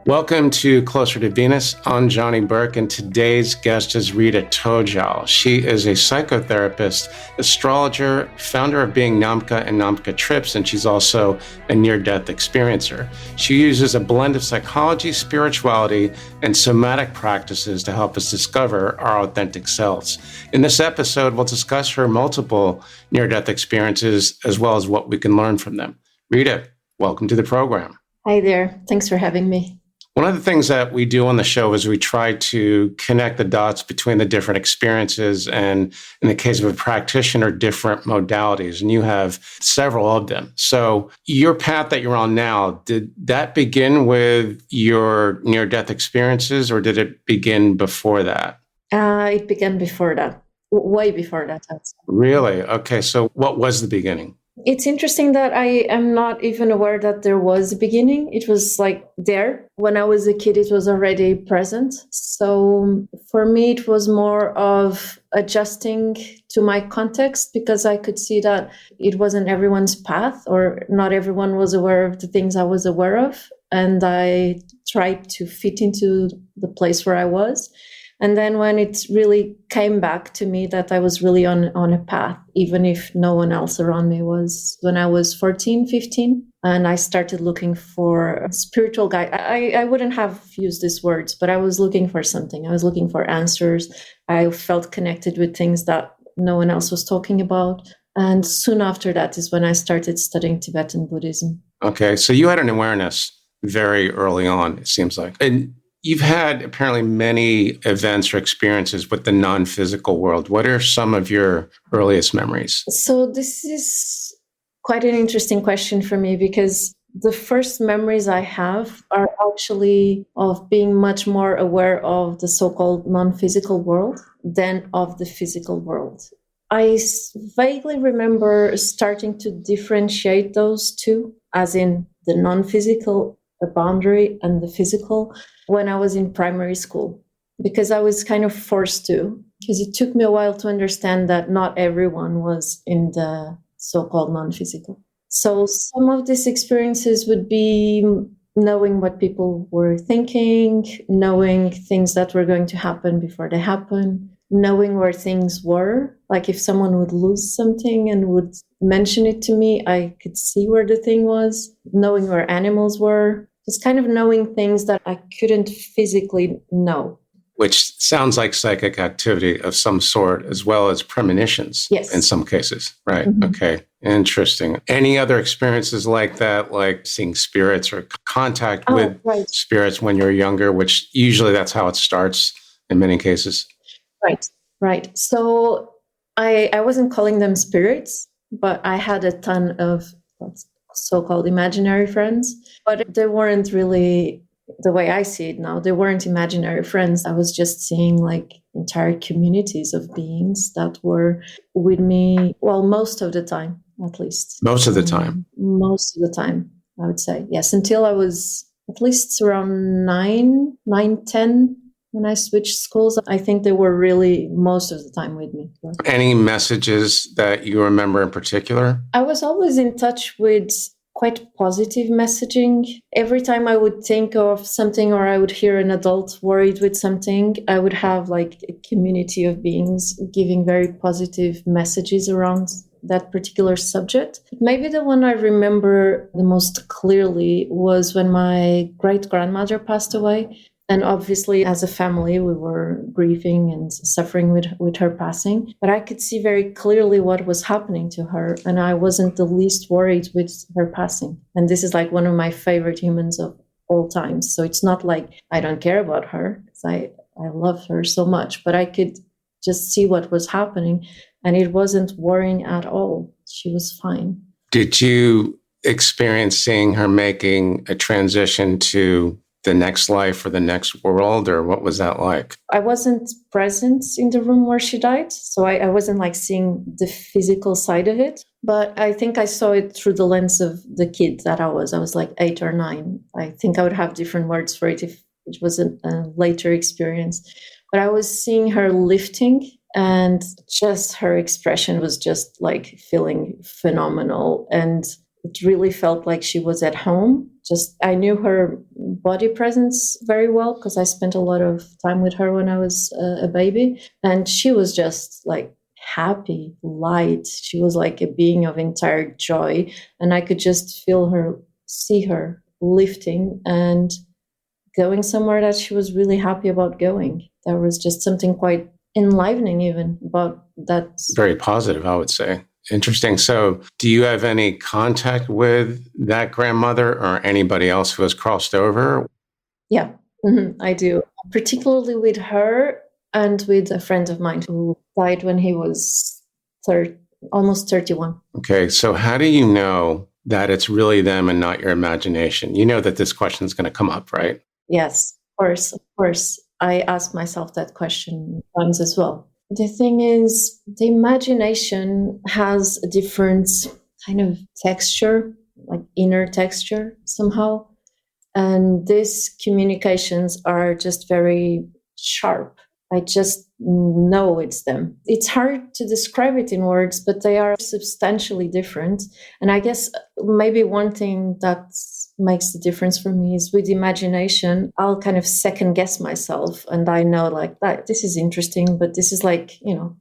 Welcome to Closer to Venus. I'm Johnny Burke, and today's guest is Rita Tojal. She is a psychotherapist, astrologer, founder of Being NAMKA and NAMKA Trips, and she's also a near-death experiencer. She uses a blend of psychology, spirituality, and somatic practices to help us discover our authentic selves. In this episode, we'll discuss her multiple near-death experiences as well as what we can learn from them. Rita, welcome to the program. Hi there. Thanks for having me. One of the things that we do on the show is we try to connect the dots between the different experiences and, in the case of a practitioner, different modalities, and you have several of them. So your path that you're on now, did that begin with your near-death experiences, or did it begin before that? It began before that, way before that. Really? Okay, so what was the beginning? It's interesting that I am not even aware that there was a beginning. It was like there. When I was a kid, it was already present. So for me, it was more of adjusting to my context because I could see that it wasn't everyone's path, or not everyone was aware of the things I was aware of. And I tried to fit into the place where I was. And then when it really came back to me that I was really on a path, even if no one else around me was, when I was 14, 15, and I started looking for a spiritual guide. I wouldn't have used these words, but I was looking for something. I was looking for answers. I felt connected with things that no one else was talking about. And soon after that is when I started studying Tibetan Buddhism. Okay, so you had an awareness very early on, it seems like. And you've had apparently many events or experiences with the non-physical world. What are some of your earliest memories? So this is quite an interesting question for me because the first memories I have are actually of being much more aware of the so-called non-physical world than of the physical world. I vaguely remember starting to differentiate those two, as in the non-physical, the boundary, and the physical, when I was in primary school, because I was kind of forced to, because it took me a while to understand that not everyone was in the so-called non-physical. So some of these experiences would be knowing what people were thinking, knowing things that were going to happen before they happen, knowing where things were. Like if someone would lose something and would mention it to me, I could see where the thing was, knowing where animals were. Just kind of knowing things that I couldn't physically know. Which sounds like psychic activity of some sort, as well as premonitions. Yes. In some cases, right? Mm-hmm. Okay, interesting. Any other experiences like that, like seeing spirits or contact with spirits when you're younger, which usually that's how it starts in many cases? Right. So I wasn't calling them spirits, but I had a ton of so-called imaginary friends, but they weren't really, the way I see it now, they weren't imaginary friends. I was just seeing like entire communities of beings that were with me, well, most of the time, at least. Most of the time? Most of the time, I would say. Yes, until I was at least around 9, 10, when I switched schools. I think they were really most of the time with me. Any messages that you remember in particular? I was always in touch with quite positive messaging. Every time I would think of something or I would hear an adult worried with something, I would have like a community of beings giving very positive messages around that particular subject. Maybe the one I remember the most clearly was when my great-grandmother passed away. And obviously, as a family, we were grieving and suffering with her passing. But I could see very clearly what was happening to her. And I wasn't the least worried with her passing. And this is like one of my favorite humans of all times. So it's not like I don't care about her, because I love her so much. But I could just see what was happening. And it wasn't worrying at all. She was fine. Did you experience seeing her making a transition to the next life or the next world, or what was that like? I wasn't present in the room where she died, so I wasn't like seeing the physical side of it. But I think I saw it through the lens of the kid that I was. I was like 8 or 9. I think I would have different words for it if it was a later experience. But I was seeing her lifting And just her expression was just like feeling phenomenal. And it really felt like she was at home. Just, I knew her body presence very well because I spent a lot of time with her when I was a baby. And she was just like happy, light. She was like a being of entire joy. And I could just see her lifting and going somewhere that she was really happy about going. There was just something quite enlivening even about that. Very positive, I would say. Interesting. So do you have any contact with that grandmother or anybody else who has crossed over? Yeah, I do. Particularly with her and with a friend of mine who died when he was almost 31. Okay. So how do you know that it's really them and not your imagination? You know that this question is going to come up, right? Yes, of course, of course. I ask myself that question once as well. The thing is, the imagination has a different kind of texture, like inner texture somehow. And these communications are just very sharp. I just know it's them. It's hard to describe it in words, but they are substantially different. And I guess maybe one thing that makes the difference for me is with imagination, I'll kind of second guess myself. And I know like that this is interesting, but this is like, you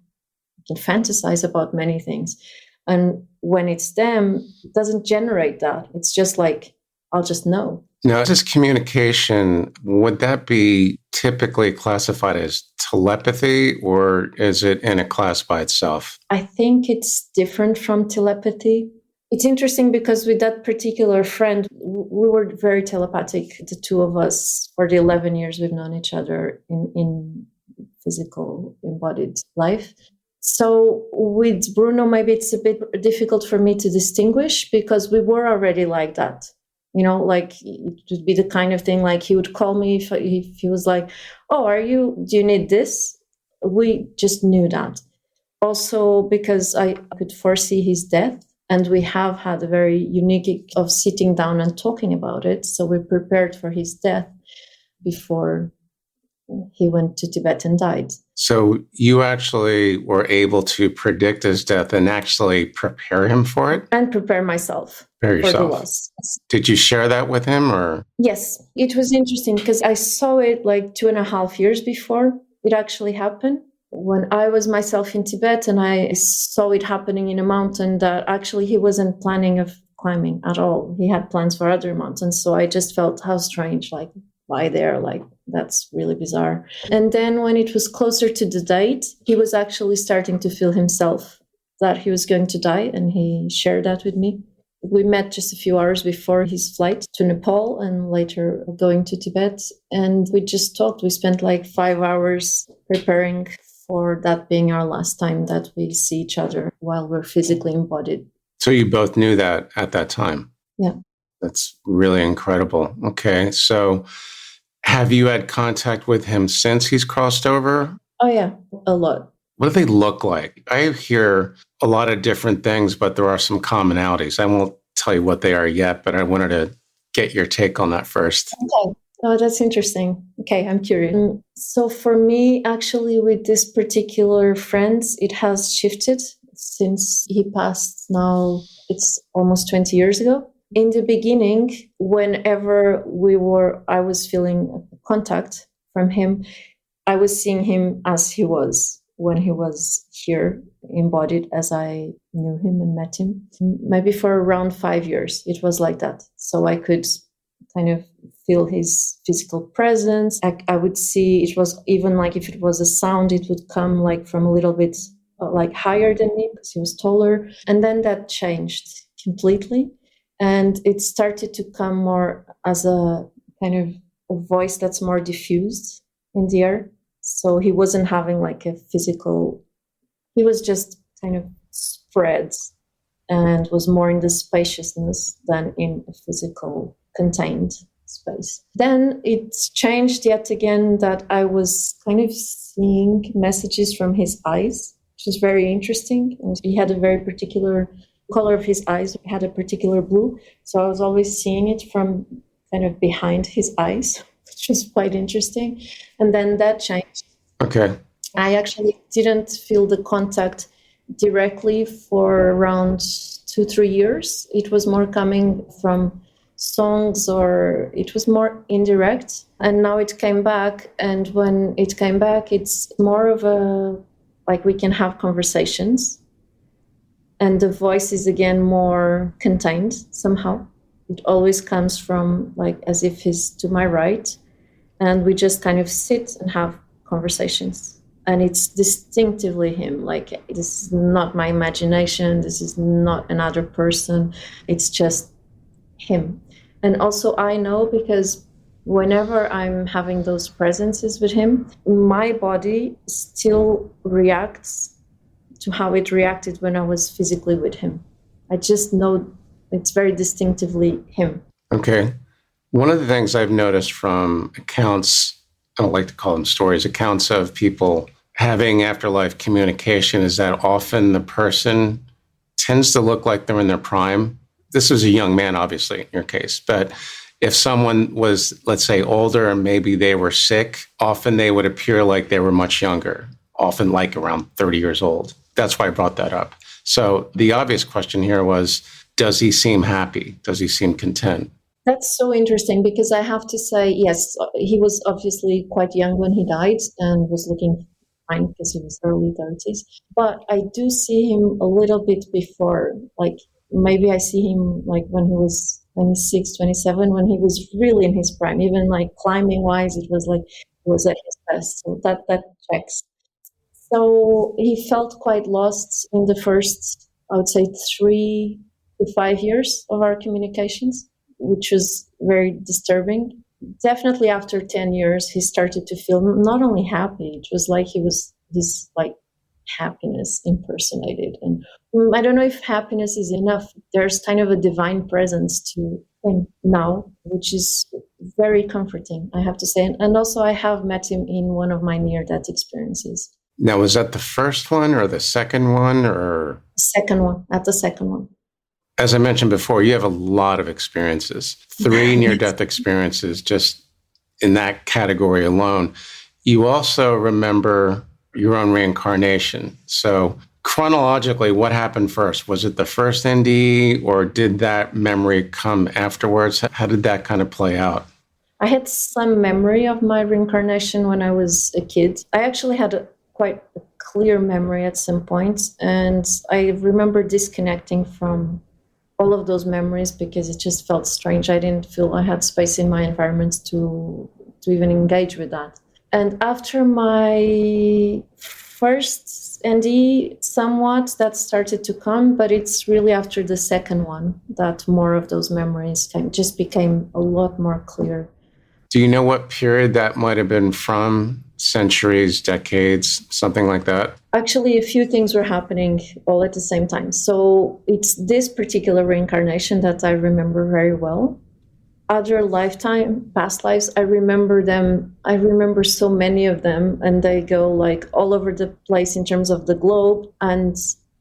can fantasize about many things. And when it's them, it doesn't generate that. It's just like, I'll just know. Now, this communication, would that be typically classified as telepathy or is it in a class by itself? I think it's different from telepathy. It's interesting because with that particular friend, we were very telepathic, the two of us, for the 11 years we've known each other in physical embodied life. So with Bruno, maybe it's a bit difficult for me to distinguish because we were already like that. Like it would be the kind of thing like he would call me if he was like, oh, do you need this? We just knew that. Also because I could foresee his death and we have had a very unique of sitting down and talking about it. So we prepared for his death before he went to Tibet and died. So you actually were able to predict his death and actually prepare him for it? And prepare myself for the loss. Did you share that with him or? Yes, it was interesting because I saw it like 2.5 years before it actually happened. When I was myself in Tibet and I saw it happening in a mountain that actually he wasn't planning of climbing at all. He had plans for other mountains. So I just felt how strange, like why there? Like that's really bizarre. And then when it was closer to the date, he was actually starting to feel himself that he was going to die. And he shared that with me. We met just a few hours before his flight to Nepal and later going to Tibet. And we just talked. We spent like 5 hours preparing for that being our last time that we see each other while we're physically embodied. So you both knew that at that time? Yeah. That's really incredible. Okay. So have you had contact with him since he's crossed over? Oh, yeah, a lot. What do they look like? I hear a lot of different things, but there are some commonalities. I won't tell you what they are yet, but I wanted to get your take on that first. Okay. Oh, that's interesting. Okay, I'm curious. So for me, actually, with this particular friend, it has shifted since he passed now. It's almost 20 years ago. In the beginning, whenever I was feeling contact from him, I was seeing him as he was when he was here, embodied as I knew him and met him. Maybe for around 5 years, it was like that. So I could kind of feel his physical presence. I would see it was even like if it was a sound, it would come like from a little bit like higher than me because he was taller. And then that changed completely. And it started to come more as a kind of a voice that's more diffused in the air. So he wasn't having like a physical, he was just kind of spread and was more in the spaciousness than in a physical contained space. Then it's changed yet again that I was kind of seeing messages from his eyes, which is very interesting. And he had a very particular color of his eyes, had a particular blue. So I was always seeing it from kind of behind his eyes, which was quite interesting. And then that changed. Okay. I actually didn't feel the contact directly for around 2, 3 years. It was more coming from songs, or it was more indirect. And now it came back. And when it came back, it's more of a, like, we can have conversations. And the voice is again more contained somehow. It always comes from, like, as if he's to my right. And we just kind of sit and have conversations. And it's distinctively him. Like, this is not my imagination. This is not another person. It's just him. And also I know, because whenever I'm having those presences with him, my body still reacts to how it reacted when I was physically with him. I just know it's very distinctively him. Okay. One of the things I've noticed from accounts, I don't like to call them stories, accounts of people having afterlife communication, is that often the person tends to look like they're in their prime. This is a young man, obviously, in your case, but if someone was, let's say, older and maybe they were sick, often they would appear like they were much younger, often like around 30 years old. That's why I brought that up. So the obvious question here was, does he seem happy? Does he seem content? That's so interesting, because I have to say, yes, he was obviously quite young when he died and was looking fine because he was early 30s. But I do see him a little bit before, like maybe I see him like when he was 26, 27, when he was really in his prime. Even like climbing wise, it was like he was at his best. So that checks. So he felt quite lost in the first, I would say, 3 to 5 years of our communications, which was very disturbing. Definitely after 10 years, he started to feel not only happy, it was like he was this like happiness impersonated. And I don't know if happiness is enough. There's kind of a divine presence to him now, which is very comforting, I have to say. And also I have met him in one of my near-death experiences. Now, was that the first one or the second one, or? Second one, at the second one. As I mentioned before, you have a lot of experiences, 3 near-death experiences just in that category alone. You also remember your own reincarnation. So chronologically, what happened first? Was it the first NDE, or did that memory come afterwards? How did that kind of play out? I had some memory of my reincarnation when I was a kid. I actually had quite a clear memory at some point, and I remember disconnecting from all of those memories because it just felt strange. I didn't feel I had space in my environment to even engage with that. And after my first NDE, somewhat that started to come, but it's really after the second one that more of those memories just became a lot more clear. Do you know what period that might have been from? Centuries, decades, something like that? Actually, a few things were happening all at the same time. So it's this particular reincarnation that I remember very well. Other past lives, I remember them. I remember so many of them, and they go like all over the place in terms of the globe and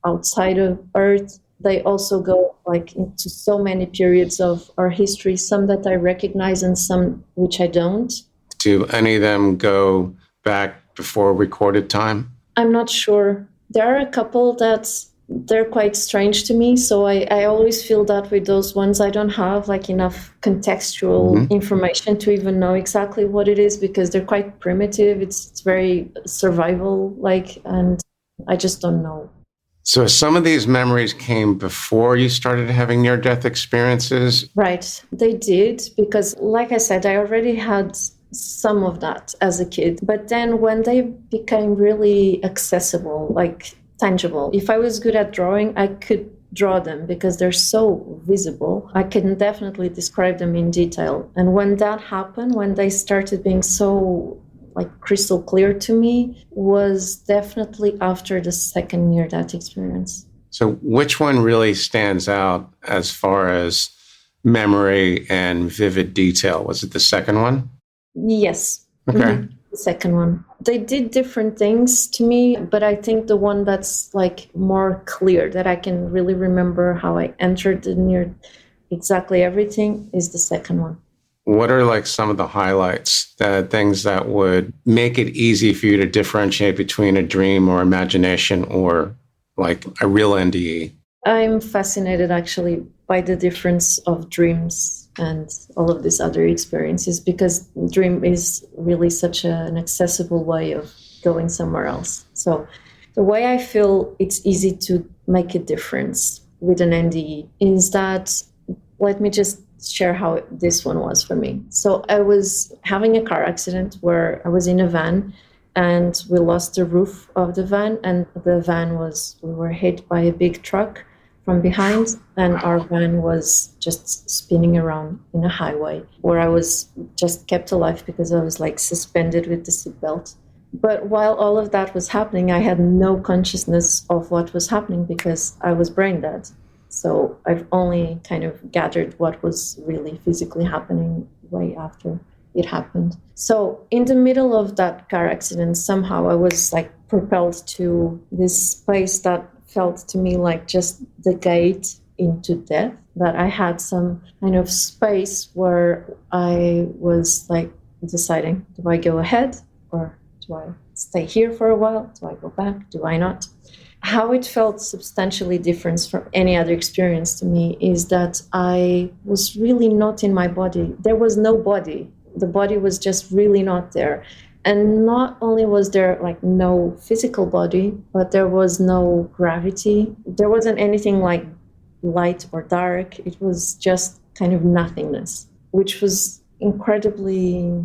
outside of Earth. They also go like into so many periods of our history, some that I recognize and some which I don't. Do any of them go back before recorded time? I'm not sure. There are a couple that they're quite strange to me. So I always feel that with those ones, I don't have like enough contextual information to even know exactly what it is, because they're quite primitive. It's very survival like, and I just don't know. So some of these memories came before you started having near-death experiences? Right. They did, because like I said, I already had some of that as a kid. But then when they became really accessible, like tangible, if I was good at drawing, I could draw them because they're so visible. I can definitely describe them in detail. And when that happened, when they started being so like crystal clear to me, was definitely after the second near-death experience. So which one really stands out as far as memory and vivid detail? Was it the second one? Yes. Okay. Mm-hmm. The second one. They did different things to me, but I think the one that's like more clear, that I can really remember how I entered the near exactly everything, is the second one. What are like some of the highlights, the things that would make it easy for you to differentiate between a dream or imagination or like a real NDE? I'm fascinated actually by the difference of dreams and all of these other experiences, because dream is really such an accessible way of going somewhere else. So the way I feel it's easy to make a difference with an NDE is that, let me just share how this one was for me. So I was having a car accident where I was in a van and we lost the roof of the van, and we were hit by a big truck from behind, and our van was just spinning around in a highway where I was just kept alive because I was like suspended with the seatbelt. But while all of that was happening, I had no consciousness of what was happening because I was brain dead. So I've only kind of gathered what was really physically happening way after it happened. So in the middle of that car accident, somehow I was like propelled to this place that felt to me like just the gate into death, that I had some kind of space where I was like deciding, do I go ahead or do I stay here for a while? Do I go back? Do I not? How it felt substantially different from any other experience to me is that I was really not in my body. There was no body. The body was just really not there. And not only was there like no physical body, but there was no gravity. There wasn't anything like light or dark. It was just kind of nothingness, which was incredibly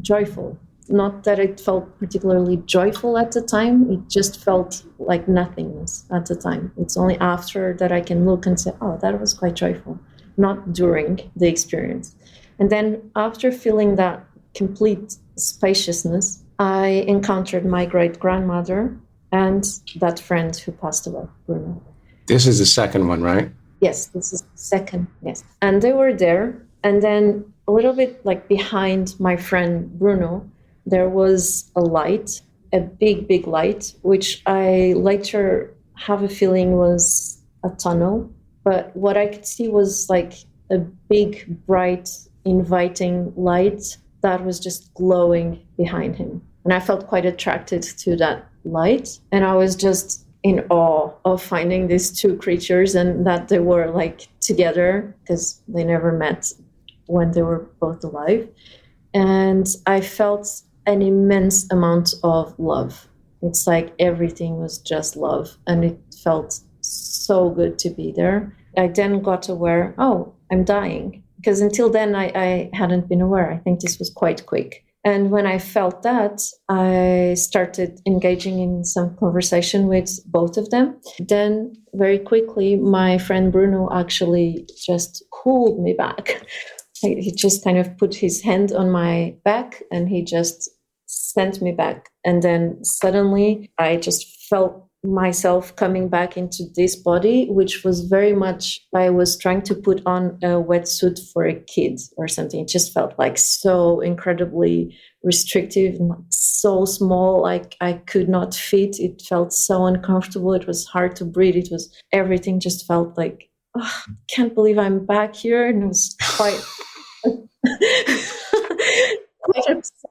joyful. Not that it felt particularly joyful at the time, it just felt like nothingness at the time. It's only after that I can look and say, oh, that was quite joyful, not during the experience. And then after feeling that complete spaciousness, I encountered my great-grandmother and that friend who passed away, Bruno. This is the second one, right? Yes, this is the second, yes. And they were there, and then a little bit like behind my friend Bruno, there was a light, a big, big light, which I later have a feeling was a tunnel. But what I could see was like a big, bright, inviting light that was just glowing behind him. And I felt quite attracted to that light. And I was just in awe of finding these two creatures and that they were like together, because they never met when they were both alive. And I felt an immense amount of love. It's like everything was just love, and it felt so good to be there. I then got aware, oh, I'm dying, because until then I hadn't been aware. I think this was quite quick. And when I felt that, I started engaging in some conversation with both of them. Then very quickly, my friend Bruno actually just pulled me back. He just kind of put his hand on my back and he just sent me back. And then suddenly I just felt myself coming back into this body, which was very much, I was trying to put on a wetsuit for a kid or something. It just felt like so incredibly restrictive and so small, like I could not fit. It felt so uncomfortable. It was hard to breathe. It was, everything just felt like, oh, I can't believe I'm back here. And it was quite...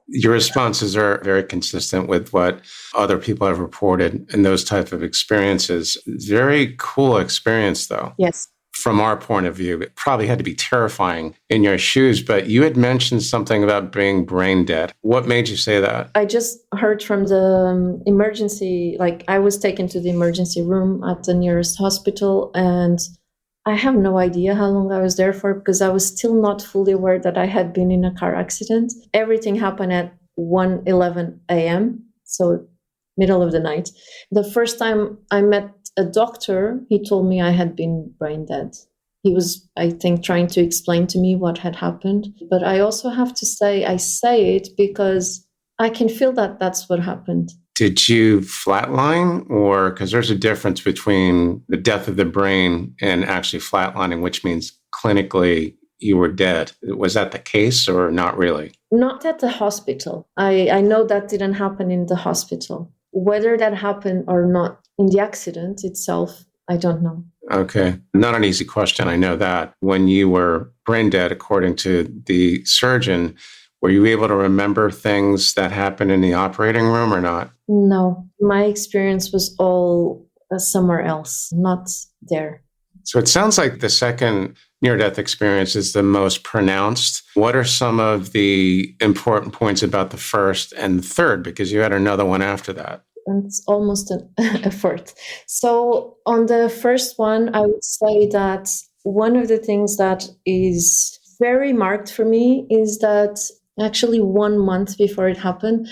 Your responses are very consistent with what other people have reported in those type of experiences. Very cool experience, though. Yes. From our point of view, it probably had to be terrifying in your shoes, but you had mentioned something about being brain dead. What made you say that? I just heard from the emergency, like I was taken to the emergency room at the nearest hospital, and I have no idea how long I was there for, because I was still not fully aware that I had been in a car accident. Everything happened at 1:11 a.m., so middle of the night. The first time I met a doctor, he told me I had been brain dead. He was, I think, trying to explain to me what had happened. But I also have to say, I say it because I can feel that that's what happened. Did you flatline, or because there's a difference between the death of the brain and actually flatlining, which means clinically you were dead. Was that the case or not really? Not at the hospital. I know that didn't happen in the hospital. Whether that happened or not in the accident itself, I don't know. Okay. Not an easy question. I know that. When you were brain dead, according to the surgeon, were you able to remember things that happened in the operating room or not? No, my experience was all somewhere else, not there. So it sounds like the second near-death experience is the most pronounced. What are some of the important points about the first and the third? Because you had another one after that. And it's almost an effort. So on the first one, I would say that one of the things that is very marked for me is that actually 1 month before it happened,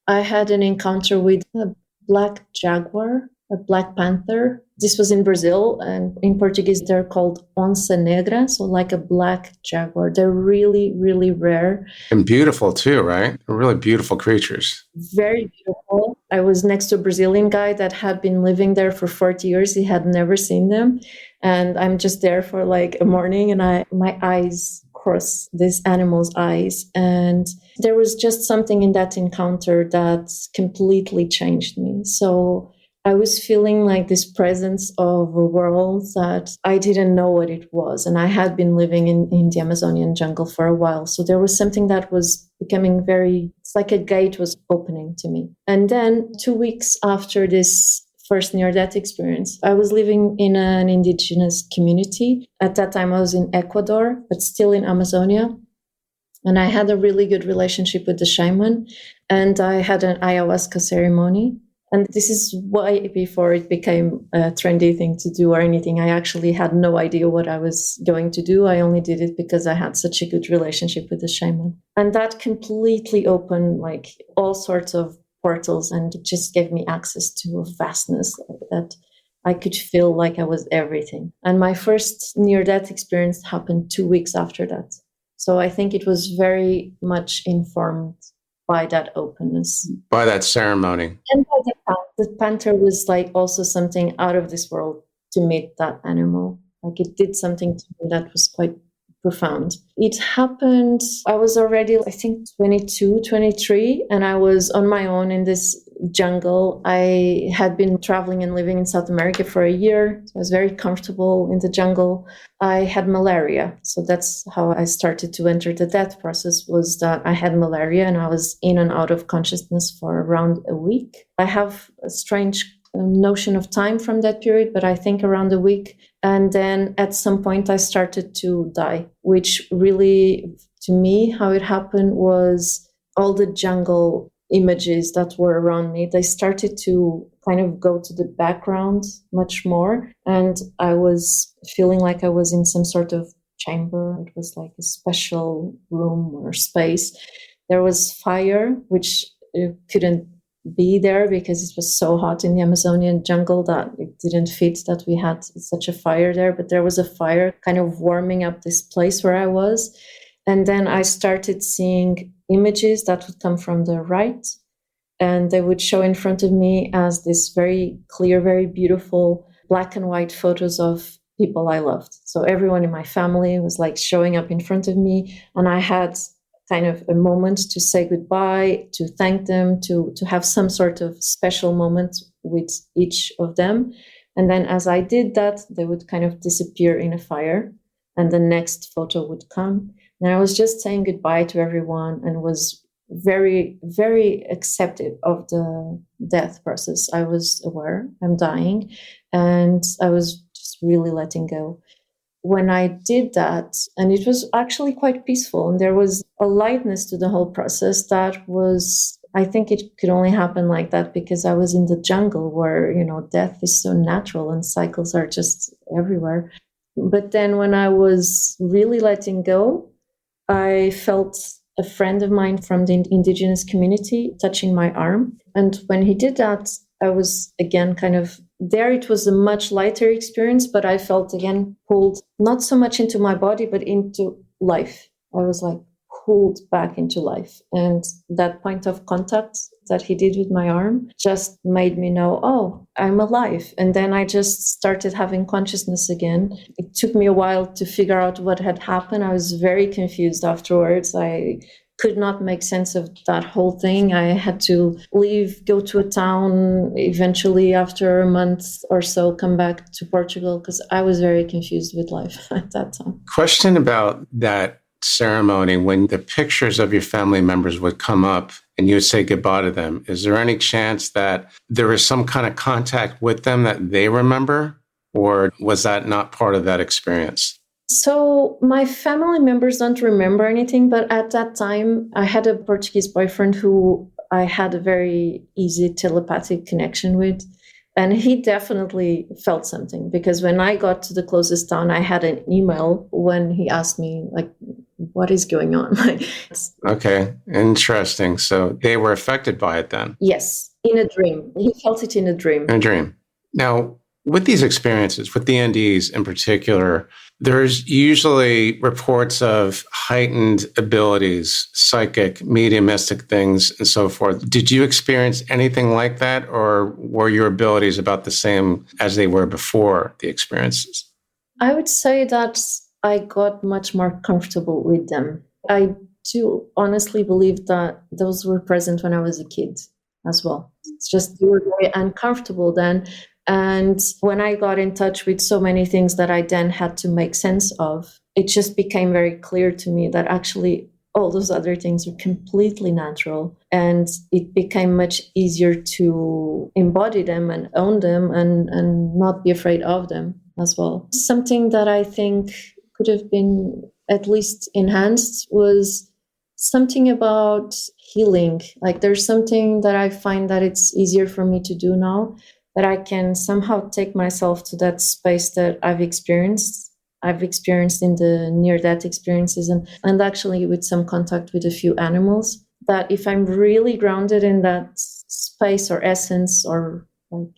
I had an encounter with a black jaguar, a black panther. This was in Brazil, and in Portuguese, they're called onça negra, so like a black jaguar. They're really, really rare. And beautiful too, right? They're really beautiful creatures. Very beautiful. I was next to a Brazilian guy that had been living there for 40 years. He had never seen them. And I'm just there for like a morning, and my eyes cross this animal's eyes. And there was just something in that encounter that completely changed me. So I was feeling like this presence of a world that I didn't know what it was. And I had been living in the Amazonian jungle for a while. So there was something that was becoming it's like a gate was opening to me. And then 2 weeks after this first near-death experience, I was living in an indigenous community. At that time, I was in Ecuador, but still in Amazonia. And I had a really good relationship with the shaman. And I had an ayahuasca ceremony. And this is why before it became a trendy thing to do or anything, I actually had no idea what I was going to do. I only did it because I had such a good relationship with the shaman. And that completely opened like all sorts of portals, and it just gave me access to a vastness that I could feel like I was everything. And my first near-death experience happened 2 weeks after that. So I think it was very much informed by that openness. By that ceremony. And by the panther was like also something out of this world to meet that animal. Like it did something to me that was quite profound. It happened, I was already, I think 22, 23, and I was on my own in this jungle. I had been traveling and living in South America for a year. So I was very comfortable in the jungle. I had malaria. So that's how I started to enter the death process, was that I had malaria and I was in and out of consciousness for around a week. I have a strange notion of time from that period, but I think around a week. And then at some point I started to die, which really, to me, how it happened was all the jungle images that were around me, they started to kind of go to the background much more. And I was feeling like I was in some sort of chamber. It was like a special room or space. There was fire, which couldn't be there because it was so hot in the Amazonian jungle that it didn't fit that we had such a fire there. But there was a fire kind of warming up this place where I was. And then I started seeing images that would come from the right, and they would show in front of me as this very clear, very beautiful black and white photos of people I loved. So everyone in my family was like showing up in front of me, and I had kind of a moment to say goodbye, to thank them, to have some sort of special moment with each of them. And then as I did that, they would kind of disappear in a fire, and the next photo would come. And I was just saying goodbye to everyone and was very, very accepted of the death process. I was aware I'm dying, and I was just really letting go. When I did that, and it was actually quite peaceful, and there was a lightness to the whole process that was, I think it could only happen like that because I was in the jungle where, death is so natural and cycles are just everywhere. But then when I was really letting go, I felt a friend of mine from the indigenous community touching my arm. And when he did that, I was again kind of there. It was a much lighter experience, but I felt again pulled not so much into my body, but into life. I was like pulled back into life. And that point of contact that he did with my arm just made me know, oh, I'm alive. And then I just started having consciousness again. It took me a while to figure out what had happened. I was very confused afterwards. I could not make sense of that whole thing. I had to leave, go to a town, eventually after a month or so, come back to Portugal because I was very confused with life at that time. Question about that ceremony, when the pictures of your family members would come up and you would say goodbye to them, is there any chance that there is some kind of contact with them that they remember, or was that not part of that experience? So my family members don't remember anything, but at that time I had a Portuguese boyfriend who I had a very easy telepathic connection with. And he definitely felt something, because when I got to the closest town, I had an email when he asked me, like, what is going on? Okay, interesting. So they were affected by it then? Yes, in a dream. He felt it in a dream. In a dream. Now, with these experiences, with the NDEs in particular, there's usually reports of heightened abilities, psychic, mediumistic things, and so forth. Did you experience anything like that, or were your abilities about the same as they were before the experiences? I would say that I got much more comfortable with them. I do honestly believe that those were present when I was a kid as well. It's just they were very uncomfortable then. And when I got in touch with so many things that I then had to make sense of, it just became very clear to me that actually all those other things are completely natural. And it became much easier to embody them and own them and not be afraid of them as well. Something that I think could have been at least enhanced was something about healing. Like there's something that I find that it's easier for me to do now, that I can somehow take myself to that space that I've experienced in the near-death experiences and actually with some contact with a few animals, that if I'm really grounded in that space or essence or like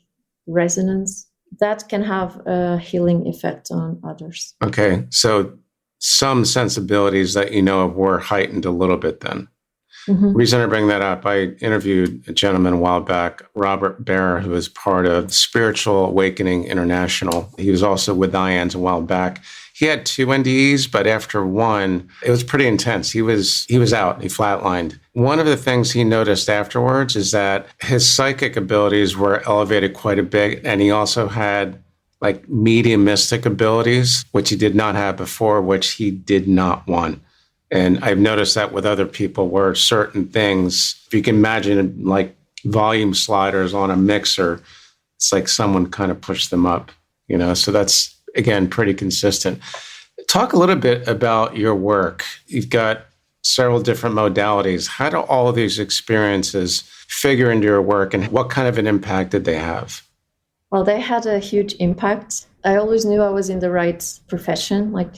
resonance, that can have a healing effect on others. Okay, so some sensibilities that you know of were heightened a little bit then. Mm-hmm. Reason I bring that up, I interviewed a gentleman a while back, Robert Bear, who was part of Spiritual Awakening International. He was also with IANS a while back. He had 2 NDEs, but after one, it was pretty intense. He was out. He flatlined. One of the things he noticed afterwards is that his psychic abilities were elevated quite a bit, and he also had like mediumistic abilities, which he did not have before, which he did not want. And I've noticed that with other people where certain things, if you can imagine like volume sliders on a mixer, it's like someone kind of pushed them up, you know, so that's, again, pretty consistent. Talk a little bit about your work. You've got several different modalities. How do all of these experiences figure into your work, and what kind of an impact did they have? Well, they had a huge impact. I always knew I was in the right profession. Like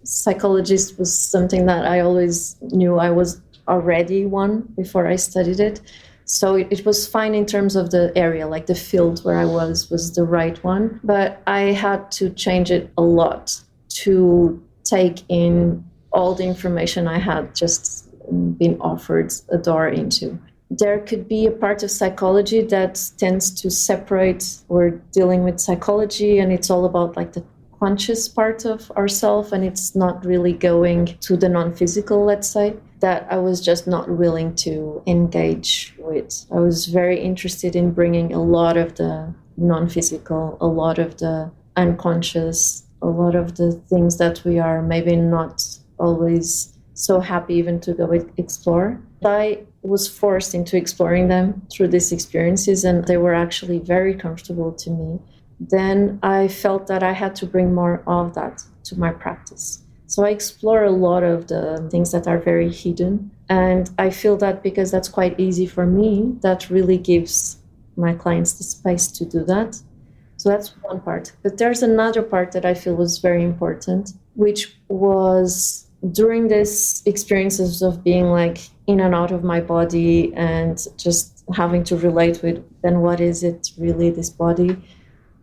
psychologist was something that I always knew I was already one before I studied it. So it was fine in terms of the area, like the field where I was the right one. But I had to change it a lot to take in all the information I had just been offered a door into. There could be a part of psychology that tends to separate. We're dealing with psychology and it's all about like the conscious part of ourselves, and it's not really going to the non-physical, let's say, that I was just not willing to engage with. I was very interested in bringing a lot of the non-physical, a lot of the unconscious, a lot of the things that we are maybe not always so happy even to go explore. I was forced into exploring them through these experiences, and they were actually very comfortable to me. Then I felt that I had to bring more of that to my practice. So I explore a lot of the things that are very hidden. And I feel that because that's quite easy for me, that really gives my clients the space to do that. So that's one part. But there's another part that I feel was very important, which was during these experiences of being like in and out of my body and just having to relate with, then what is it really, this body?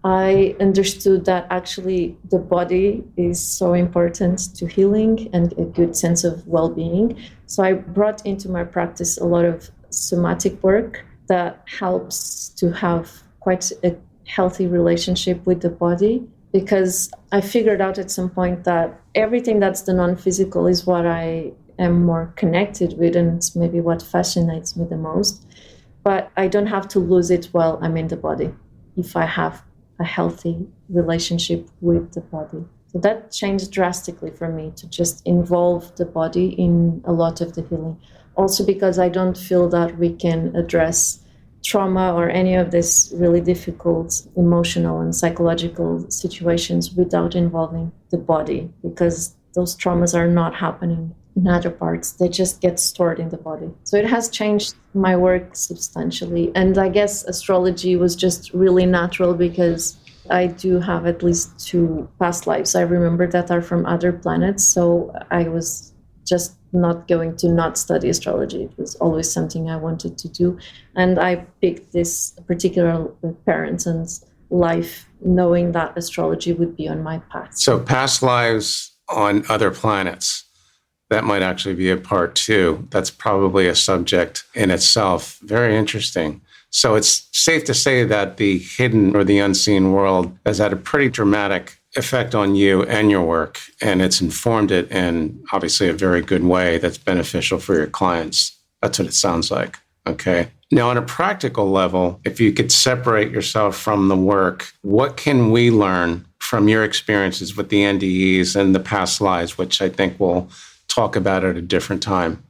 I understood that actually the body is so important to healing and a good sense of well-being. So I brought into my practice a lot of somatic work that helps to have quite a healthy relationship with the body, because I figured out at some point that everything that's the non-physical is what I am more connected with, and it's maybe what fascinates me the most. But I don't have to lose it while I'm in the body if I have a healthy relationship with the body. So that changed drastically for me to just involve the body in a lot of the healing. Also because I don't feel that we can address trauma or any of these really difficult emotional and psychological situations without involving the body, because those traumas are not happening in other parts. They just get stored in the body. So it has changed my work substantially. And I guess astrology was just really natural because I do have at least 2 past lives I remember that are from other planets. So I was just not going to not study astrology. It was always something I wanted to do. And I picked this particular parents and life knowing that astrology would be on my path. So past lives on other planets, that might actually be a part 2. That's probably a subject in itself. Very interesting. So it's safe to say that the hidden or the unseen world has had a pretty dramatic effect on you and your work, and it's informed it in obviously a very good way that's beneficial for your clients. That's what it sounds like. Okay. Now, on a practical level, if you could separate yourself from the work, what can we learn from your experiences with the NDEs and the past lives, which I think we'll talk about at a different time?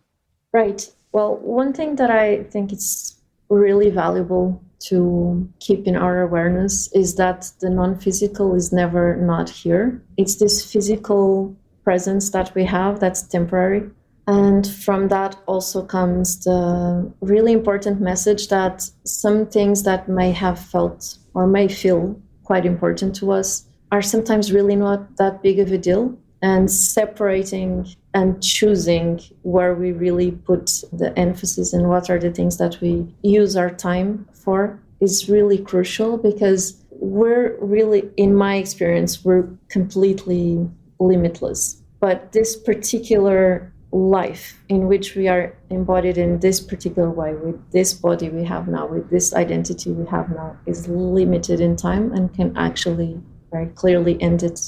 Right. Well, one thing that I think is really valuable to keep in our awareness is that the non-physical is never not here. It's this physical presence that we have that's temporary. And from that also comes the really important message that some things that may have felt or may feel quite important to us are sometimes really not that big of a deal. And separating and choosing where we really put the emphasis and what are the things that we use our time for is really crucial, because we're really, in my experience, we're completely limitless. But this particular life in which we are embodied in this particular way, with this body we have now, with this identity we have now, is limited in time and can actually very clearly end at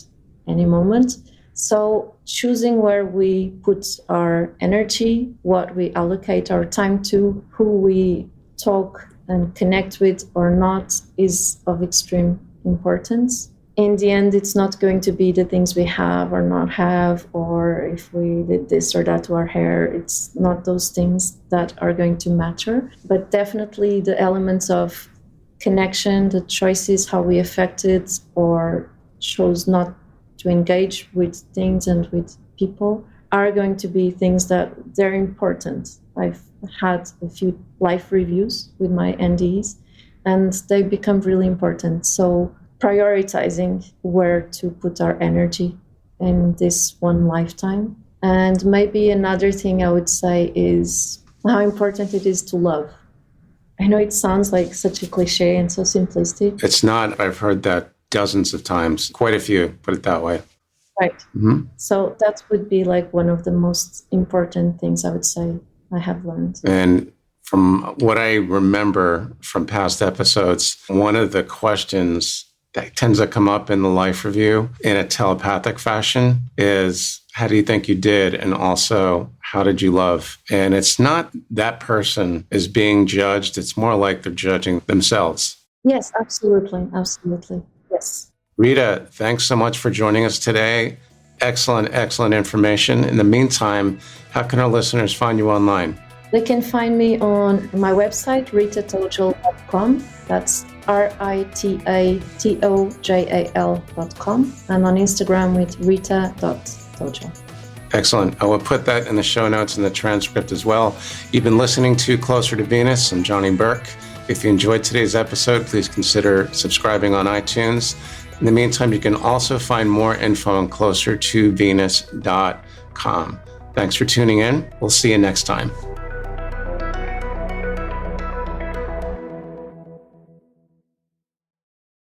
any moment. So choosing where we put our energy, what we allocate our time to, who we talk and connect with or not, is of extreme importance. In the end, it's not going to be the things we have or not have, or if we did this or that to our hair. It's not those things that are going to matter, but definitely the elements of connection, the choices, how we affect it or chose not to engage with things and with people are going to be things that they're important. I've had a few life reviews with my NDEs and they become really important. So prioritizing where to put our energy in this one lifetime. And maybe another thing I would say is how important it is to love. I know it sounds like such a cliche and so simplistic. It's not. I've heard that dozens of times, quite a few, put it that way. Right. Mm-hmm. So that would be like one of the most important things I would say I have learned. And from what I remember from past episodes, one of the questions that tends to come up in the life review in a telepathic fashion is, how do you think you did? And also, how did you love? And it's not that person is being judged. It's more like they're judging themselves. Yes, absolutely. Absolutely. Yes. Rita, thanks so much for joining us today. Excellent, excellent information. In the meantime, how can our listeners find you online? They can find me on my website, ritatojal.com. That's ritatojal.com. And on Instagram with rita.tojal. Excellent. I will put that in the show notes and the transcript as well. You've been listening to Closer to Venus. I'm Johnny Burke. If you enjoyed today's episode, please consider subscribing on iTunes. In the meantime, you can also find more info on closertovenus.com. Thanks for tuning in. We'll see you next time.